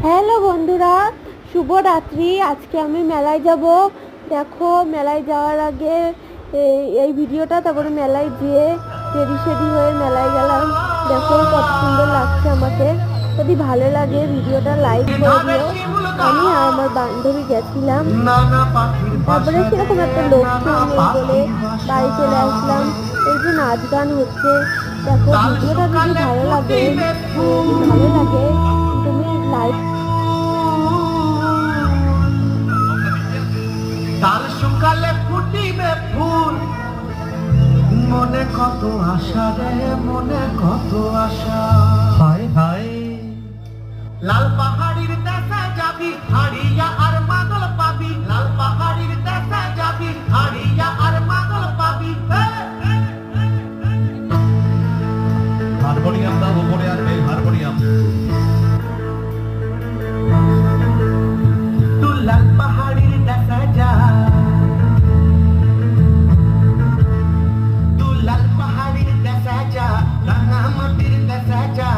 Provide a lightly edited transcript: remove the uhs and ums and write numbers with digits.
Hello বন্ধুরা, শুভরাত্রি। আজকে আমি মেলায় যাব। দেখো, মেলায় যাওয়ার আগে এই ভিডিওটা, তারপরে মেলায় যেয়ে রেডি সেডি হয়ে মেলায় গেলাম। দেখো কত সুন্দর লাগছে আমাকে। যদি ভালো লাগে ভিডিওটা লাইক করে দিও। আমি আর আমার বান্ধবী গেছিলাম, তারপরে সেরকম একটা লোকজন নেই বলে বাড়ি চলে আসলাম। এই যে নাচ গান হচ্ছে। দেখো, ভিডিওটা যদি ভালো লাগে তুমি লাইক। কাল সকালে ফুটিবে ফুল, মনে কত আশা রে, মনে কত আশা। হায় হায়, লাল পাহাড়ির দেশে যাবি, হারিয়া আর মাদল পাবি। লাল পাহাড়ির দেশে যাবি, হারিয়া আর মাদল পাবি। হারমোনিয়াম দাও উপরে, আর এই হারমোনিয়াম। তুই লাল পাহাড়ির দেশে যা, তুই লাল পাহাড়ির দেশে যা, রাঙা মাটির দেশে যা।